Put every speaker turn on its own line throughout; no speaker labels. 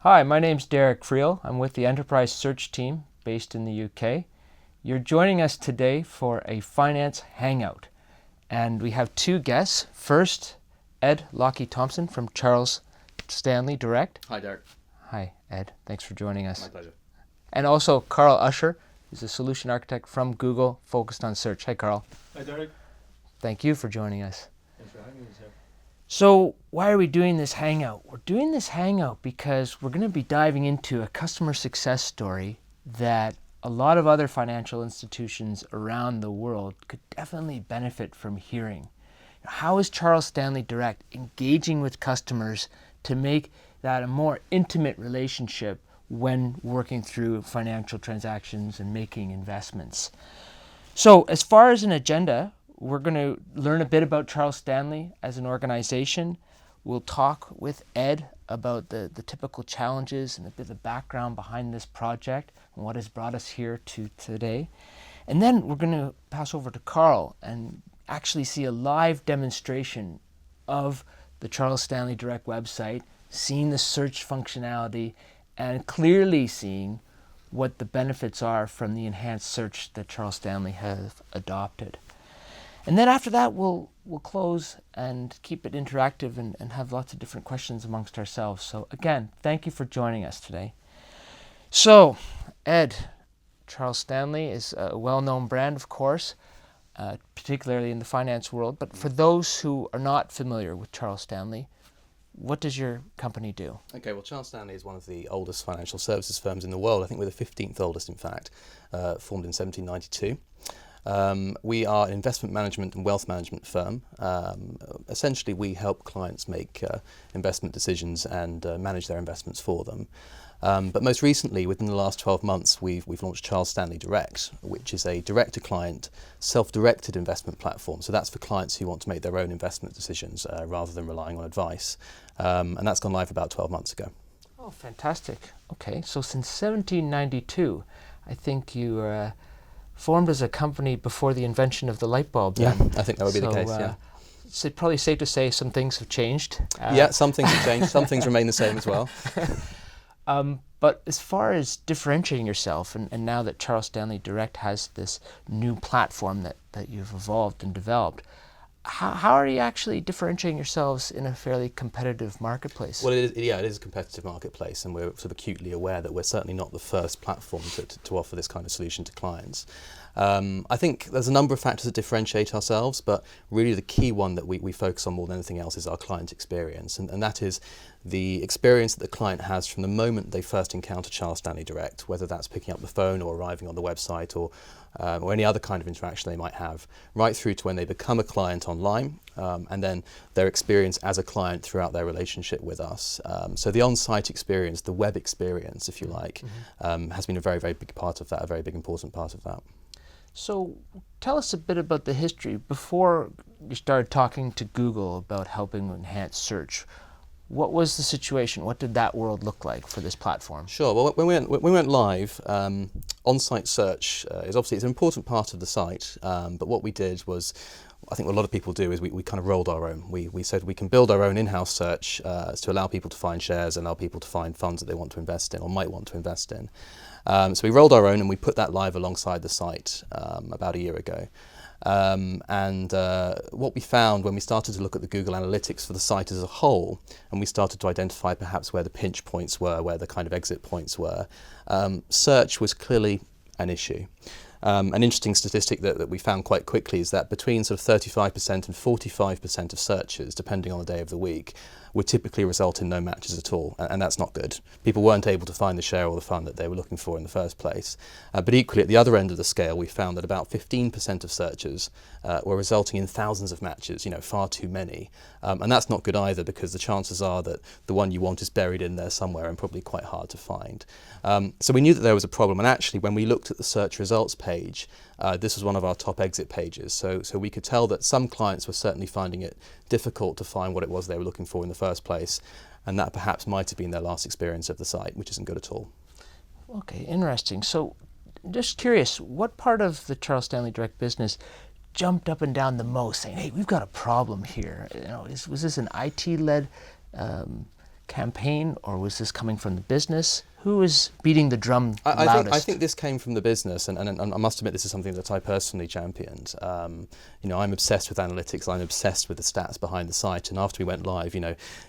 Hi, my name's Derek Friel. I'm with the Enterprise Search Team based in the UK. You're joining us today for a finance hangout. And we have two guests. First, Ed Lockey-Thompson from Charles Stanley Direct.
Hi, Derek.
Hi, Ed. Thanks for joining us.
My pleasure.
And also Carl Usher, who's a solution architect from Google focused on search. Hi, Carl.
Hi, Derek.
Thank you for joining us.
Thanks for having me, sir.
So why are we doing this hangout? We're doing this hangout because we're going to be diving into a customer success story that a lot of other financial institutions around the world could definitely benefit from hearing. How is Charles Stanley Direct engaging with customers to make that a more intimate relationship when working through financial transactions and making investments? So as far as an agenda, we're going to learn a bit about Charles Stanley as an organization. We'll talk with Ed about the typical challenges and a bit of the background behind this project and what has brought us here to today. And then we're going to pass over to Carl and actually see a live demonstration of the Charles Stanley Direct website, seeing the search functionality and clearly seeing what the benefits are from the enhanced search that Charles Stanley has adopted. And then after that, we'll close and keep it interactive and have lots of different questions amongst ourselves. So again, thank you for joining us today. So, Ed, Charles Stanley is a well-known brand, of course, particularly in the finance world. But for those who are not familiar with Charles Stanley, what does your company do?
Okay, well, Charles Stanley is one of the oldest financial services firms in the world. I think we're the 15th oldest, in fact, formed in 1792. We are an investment management and wealth management firm. Essentially, we help clients make investment decisions and manage their investments for them. But most recently, within the last 12 months, we've launched Charles Stanley Direct, which is a direct-to-client, self-directed investment platform. So that's for clients who want to make their own investment decisions rather than relying on advice. And that's gone live about 12 months ago.
Oh, fantastic. Okay, so since 1792, I think you formed as a company before the invention of the light bulb.
Yeah,
then.
I think that would be the case, yeah.
It's probably safe to say some things have changed.
Yeah, some things have changed. Some things remain the same as well.
But as far as differentiating yourself, and now that Charles Stanley Direct has this new platform that you've evolved and developed, how are you actually differentiating yourselves in a fairly competitive marketplace?
Well, it is a competitive marketplace, and we're sort of acutely aware that we're certainly not the first platform to offer this kind of solution to clients. I think there's a number of factors that differentiate ourselves, but really the key one that we focus on more than anything else is our client experience, and that is the experience that the client has from the moment they first encounter Charles Stanley Direct, whether that's picking up the phone or arriving on the website or any other kind of interaction they might have, right through to when they become a client online, and then their experience as a client throughout their relationship with us. So the on-site experience, the web experience, if you like, has been a very, very big part of that, a very big important part of that.
So tell us a bit about the history. Before you started talking to Google about helping enhance search, what was the situation? What did that world look like for this platform?
Sure. Well, when we went live, on-site search is obviously it's an important part of the site. But what we did was, I think what a lot of people do is we kind of rolled our own. We said we can build our own in-house search to allow people to find shares and allow people to find funds that they want to invest in or might want to invest in. So we rolled our own and we put that live alongside the site about a year ago. What we found when we started to look at the Google Analytics for the site as a whole, and we started to identify perhaps where the pinch points were, where the kind of exit points were, search was clearly an issue. An interesting statistic that we found quite quickly is that between sort of 35% and 45% of searches, depending on the day of the week, would typically result in no matches at all, and that's not good. People weren't able to find the share or the fund that they were looking for in the first place. But equally, at the other end of the scale, we found that about 15% of searches were resulting in thousands of matches, far too many. And that's not good either, because the chances are that the one you want is buried in there somewhere and probably quite hard to find. So we knew that there was a problem, and actually when we looked at the search results page, this was one of our top exit pages. So we could tell that some clients were certainly finding it difficult to find what it was they were looking for in the first place, and that perhaps might have been their last experience of the site, which isn't good at all.
Okay, interesting. So just curious, what part of the Charles Stanley Direct business jumped up and down the most, saying, hey, we've got a problem here? Was this an IT-led campaign, or was this coming from the business? Who was beating the drum loudest?
I think this came from the business, and I must admit this is something that I personally championed. I'm obsessed with analytics. I'm obsessed with the stats behind the site. And after we went live,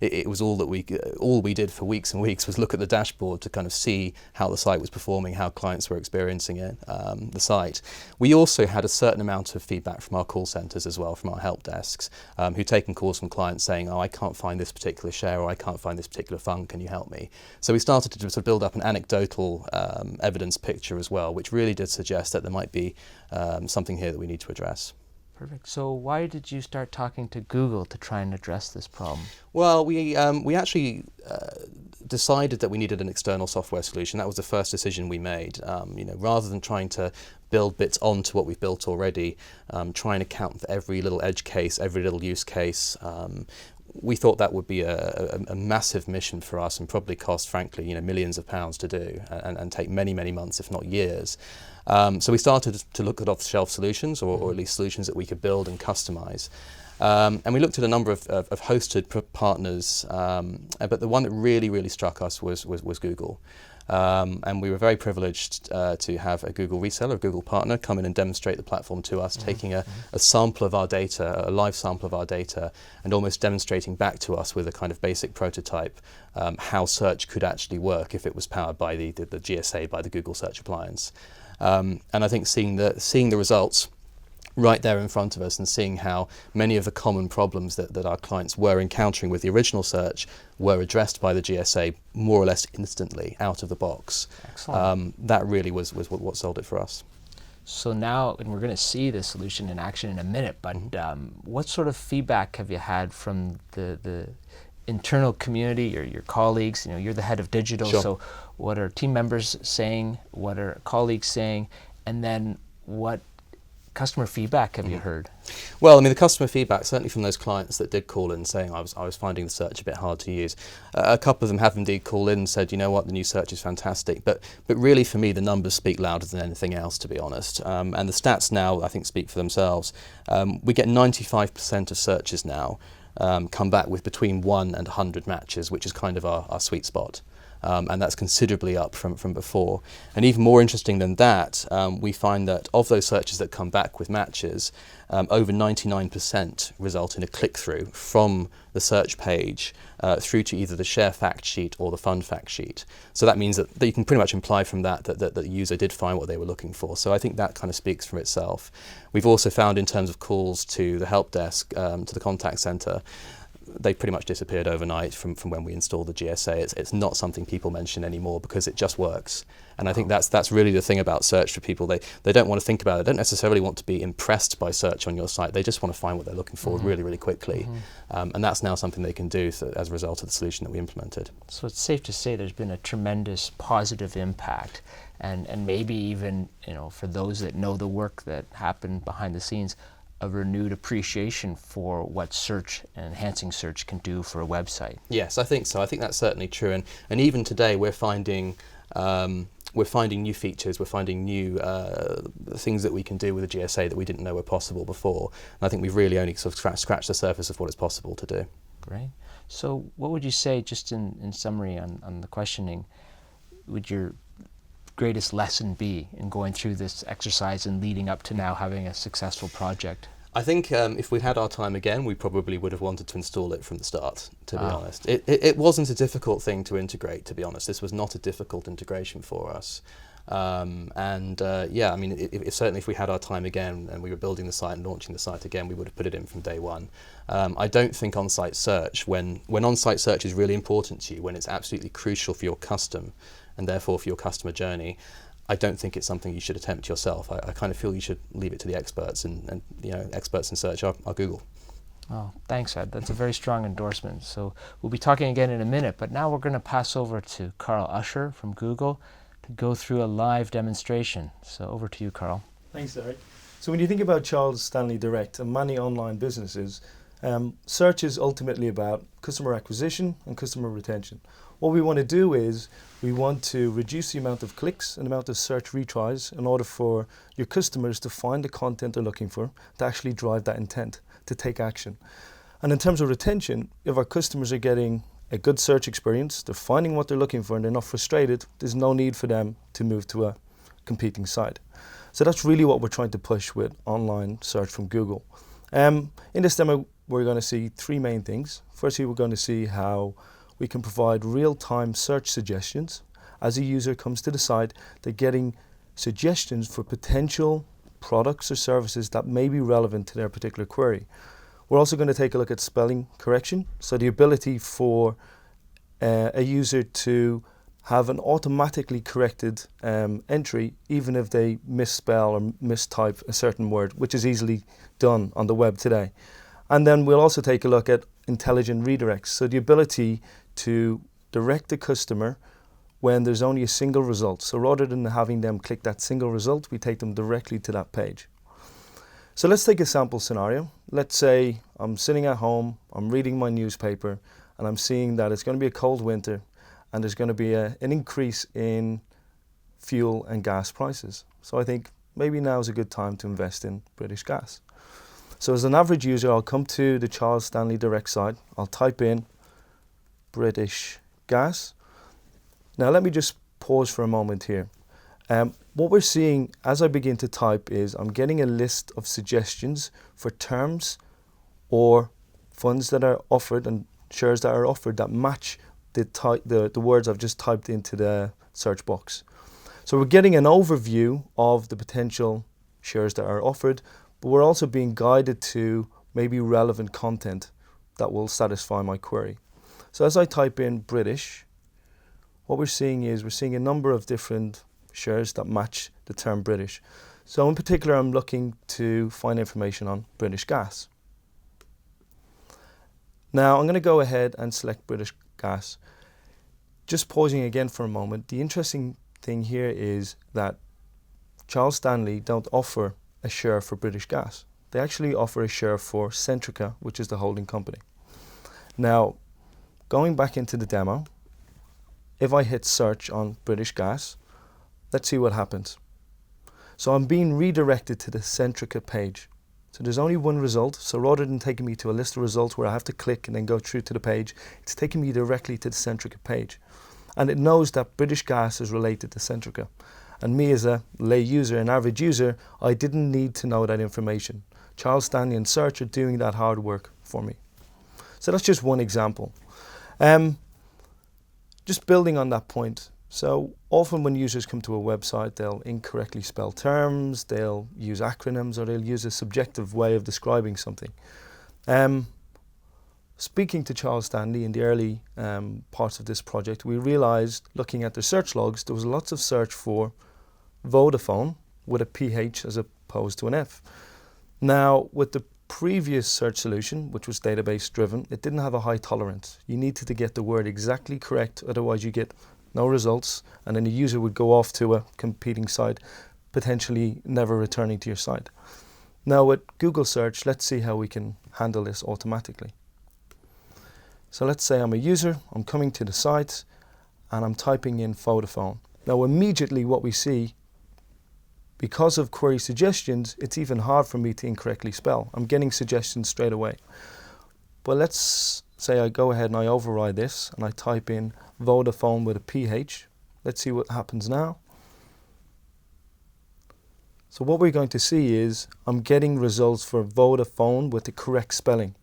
it was all we did for weeks and weeks was look at the dashboard to kind of see how the site was performing, how clients were experiencing it, the site. We also had a certain amount of feedback from our call centres as well, from our help desks, who'd taken calls from clients saying, "Oh, I can't find this particular share, or I can't find this particular fund. Can you help me?" So we started to sort of build up an anecdotal evidence picture as well, which really did suggest that there might be something here that we need to address.
Perfect. So why did you start talking to Google to try and address this problem?
Well, we actually decided that we needed an external software solution. That was the first decision we made. Rather than trying to build bits onto what we've built already, trying to account for every little edge case, every little use case. We thought that would be a massive mission for us, and probably cost, frankly, millions of pounds to do, and take many, many months, if not years. So we started to look at off-the-shelf solutions, or at least solutions that we could build and customize. And we looked at a number of hosted partners, but the one that really, really struck us was Google. And we were very privileged to have a Google reseller, a Google partner, come in and demonstrate the platform to us, taking a sample of our data, a live sample of our data, and almost demonstrating back to us with a kind of basic prototype how search could actually work if it was powered by the GSA, by the Google Search Appliance. And I think seeing the results right there in front of us, and seeing how many of the common problems that our clients were encountering with the original search were addressed by the GSA more or less instantly out of the box.
Excellent.
That really was what sold it for us.
So now, and we're going to see the solution in action in a minute, but what sort of feedback have you had from the internal community, or your colleagues? You're the head of digital,
Sure.
So what are team members saying? What are colleagues saying? And then what customer feedback have you heard?
Well, the customer feedback, certainly from those clients that did call in saying I was finding the search a bit hard to use. A couple of them have indeed called in and said, you know what, the new search is fantastic. But really, for me, the numbers speak louder than anything else, to be honest. And the stats now, I think, speak for themselves. We get 95% of searches now come back with between 1 and 100 matches, which is kind of our sweet spot. And that's considerably up from before. And even more interesting than that, we find that of those searches that come back with matches, over 99% result in a click-through from the search page through to either the share fact sheet or the fund fact sheet. So that means that you can pretty much imply from that the user did find what they were looking for. So I think that kind of speaks for itself. We've also found, in terms of calls to the help desk, to the contact center, they pretty much disappeared overnight from when we installed the GSA. It's not something people mention anymore because it just works. And I think that's really the thing about search for people. They don't want to think about it. They don't necessarily want to be impressed by search on your site. They just want to find what they're looking for really, really quickly. And that's now something they can do as a result of the solution that we implemented.
So it's safe to say there's been a tremendous positive impact, and maybe even, for those that know the work that happened behind the scenes, a renewed appreciation for what search and enhancing search can do for a website.
Yes, I think so. I think that's certainly true. And even today, we're finding new features, we're finding new things that we can do with the GSA that we didn't know were possible before. And I think we've really only sort of scratched the surface of what is possible to do.
Great. So what would you say, just in summary on the questioning, would your greatest lesson be in going through this exercise and leading up to now having a successful project?
I think if we had our time again, we probably would have wanted to install it from the start, to be honest. It wasn't a difficult thing to integrate, to be honest. This was not a difficult integration for us. Certainly if we had our time again and we were building the site and launching the site again, we would have put it in from day one. I don't think on-site search, when on-site search is really important to you, when it's absolutely crucial for your custom and therefore for your customer journey, I don't think it's something you should attempt yourself. I kind of feel you should leave it to the experts, and experts in search are Google.
Oh, thanks, Ed. That's a very strong endorsement. So we'll be talking again in a minute, but now we're going to pass over to Carl Usher from Google to go through a live demonstration. So over to you, Carl.
Thanks, Eric. So when you think about Charles Stanley Direct and many online businesses, search is ultimately about customer acquisition and customer retention. What we want to do is we want to reduce the amount of clicks and the amount of search retries in order for your customers to find the content they're looking for, to actually drive that intent, to take action. And in terms of retention, if our customers are getting a good search experience, they're finding what they're looking for and they're not frustrated, there's no need for them to move to a competing site. So that's really what we're trying to push with online search from Google. In this demo, we're going to see three main things. Firstly, we're going to see how we can provide real-time search suggestions. As a user comes to the site, they're getting suggestions for potential products or services that may be relevant to their particular query. We're also going to take a look at spelling correction, so the ability for a user to have an automatically corrected entry even if they misspell or mistype a certain word, which is easily done on the web today. And then we'll also take a look at intelligent redirects, so the ability to direct the customer when there's only a single result. So rather than having them click that single result, we take them directly to that page. So let's take a sample scenario. Let's say I'm sitting at home, I'm reading my newspaper, and I'm seeing that it's going to be a cold winter and there's going to be an increase in fuel and gas prices. So I think maybe now is a good time to invest in British Gas. So as an average user, I'll come to the Charles Stanley Direct site, I'll type in British Gas. Now let me just pause for a moment here. What we're seeing as I begin to type is I'm getting a list of suggestions for terms or funds that are offered and shares that are offered that match the words I've just typed into the search box. So we're getting an overview of the potential shares that are offered, but we're also being guided to maybe relevant content that will satisfy my query. So as I type in British, what we're seeing is we're seeing a number of different shares that match the term British. So in particular, I'm looking to find information on British Gas. Now I'm going to go ahead and select British Gas. Just pausing again for a moment, the interesting thing here is that Charles Stanley don't offer a share for British Gas. They actually offer a share for Centrica, which is the holding company. Now, going back into the demo, if I hit search on British Gas, let's see what happens. So I'm being redirected to the Centrica page. So there's only one result, so rather than taking me to a list of results where I have to click and then go through to the page, it's taking me directly to the Centrica page. And it knows that British Gas is related to Centrica. And me as a lay user, an average user, I didn't need to know that information. Charles Stanley and Search are doing that hard work for me. So that's just one example. Just building on that point, so often when users come to a website, they'll incorrectly spell terms, they'll use acronyms, or they'll use a subjective way of describing something. Speaking to Charles Stanley in the early parts of this project, we realized, looking at the search logs, there was lots of search for Vodafone with a PH as opposed to an F. Now, with the previous search solution, which was database driven, it didn't have a high tolerance. You needed to get the word exactly correct, otherwise you get no results, and then the user would go off to a competing site, potentially never returning to your site. Now with Google search, let's see how we can handle this automatically. So let's say I'm a user, I'm coming to the site, and I'm typing in Vodafone. Now immediately what we see, because of query suggestions, it's even hard for me to incorrectly spell. I'm getting suggestions straight away. But let's say I go ahead and I override this and I type in Vodafone with a PH. Let's see what happens now. So what we're going to see is I'm getting results for Vodafone with the correct spelling.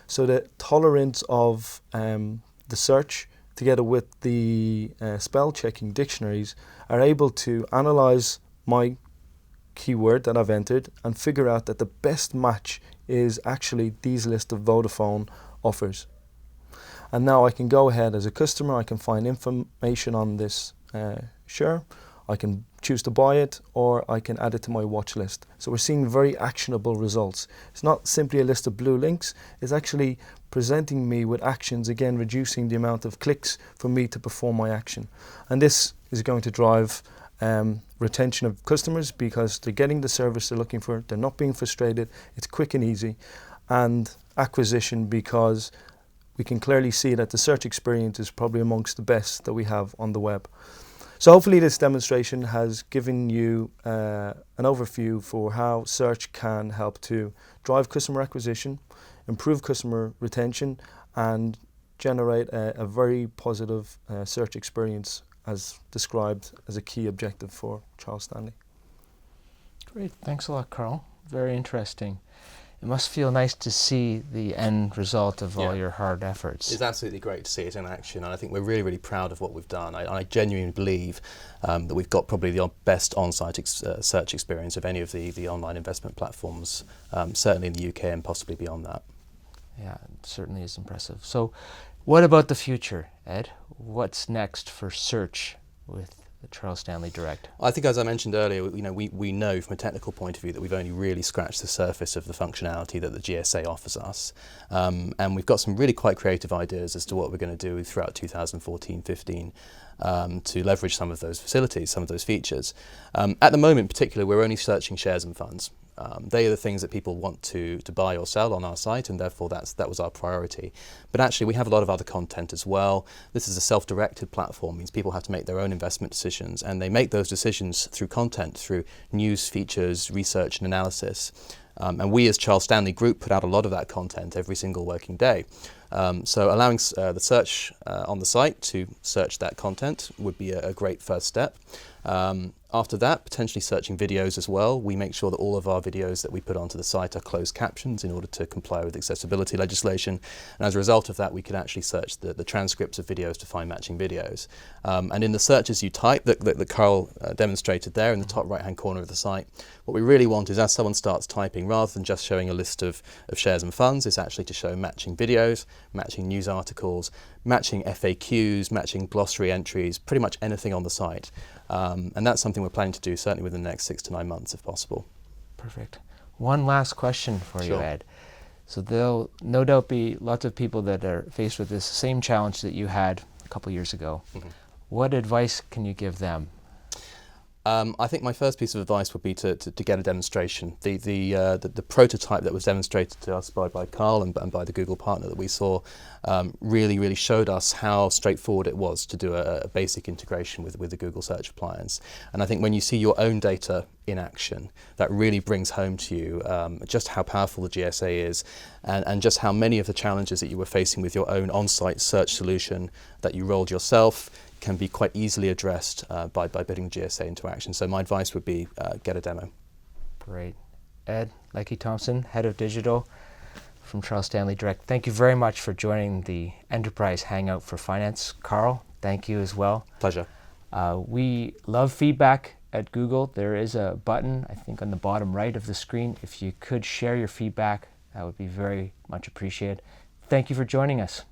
So the tolerance of the search together with the spell checking dictionaries are able to analyze my keyword that I've entered and figure out that the best match is actually these list of Vodafone offers. And now I can go ahead as a customer, I can find information on this share, I can choose to buy it, or I can add it to my watch list. So we're seeing very actionable results. It's not simply a list of blue links, it's actually presenting me with actions, again reducing the amount of clicks for me to perform my action. And this is going to drive retention of customers because they're getting the service they're looking for, they're not being frustrated, it's quick and easy, and acquisition because we can clearly see that the search experience is probably amongst the best that we have on the web. So hopefully this demonstration has given you an overview for how search can help to drive customer acquisition, improve customer retention, and generate a very positive search experience as described as a key objective for Charles Stanley.
Great. Thanks a lot, Carl. Very interesting. It must feel nice to see the end result of all your hard efforts.
It's absolutely great to see it in action, and I think we're really, really proud of what we've done. I genuinely believe that we've got probably the best on-site search experience of any of the online investment platforms, certainly in the UK and possibly beyond that.
Yeah, it certainly is impressive. So what about the future, Ed? What's next for search with the Charles Stanley Direct?
I think, as I mentioned earlier, we know from a technical point of view that we've only really scratched the surface of the functionality that the GSA offers us. And we've got some really quite creative ideas as to what we're going to do throughout 2014-15 to leverage some of those facilities, some of those features. At the moment in particular, we're only searching shares and funds. They are the things that people want to buy or sell on our site, and therefore that was our priority. But actually we have a lot of other content as well. This is a self-directed platform, means people have to make their own investment decisions, and they make those decisions through content, through news, features, research and analysis. And we as Charles Stanley Group put out a lot of that content every single working day. So allowing the search on the site to search that content would be a great first step. After that, potentially searching videos as well. We make sure that all of our videos that we put onto the site are closed captions in order to comply with accessibility legislation. And as a result of that, we can actually search the transcripts of videos to find matching videos. And in the searches you type that Carl demonstrated there in the top right-hand corner of the site, what we really want is as someone starts typing, rather than just showing a list of shares and funds, is actually to show matching videos, matching news articles, matching FAQs, matching glossary entries, pretty much anything on the site. And that's something we're planning to do certainly within the next 6 to 9 months if possible.
Perfect. One last question for you,
Sure.
Ed. So there'll no doubt be lots of people that are faced with this same challenge that you had a couple years ago.
Mm-hmm.
What advice can you give them?
I think my first piece of advice would be to get a demonstration. The prototype that was demonstrated to us by Carl and by the Google partner that we saw really showed us how straightforward it was to do a basic integration with the Google search appliance. And I think when you see your own data in action, that really brings home to you just how powerful the GSA is and just how many of the challenges that you were facing with your own on-site search solution that you rolled yourself can be quite easily addressed by putting GSA into action. So my advice would be get a demo.
Great. Ed Leakey-Thompson, Head of Digital from Charles Stanley Direct. Thank you very much for joining the Enterprise Hangout for Finance. Carl, thank you as well.
Pleasure.
We love feedback at Google. There is a button, I think, on the bottom right of the screen. If you could share your feedback, that would be very much appreciated. Thank you for joining us.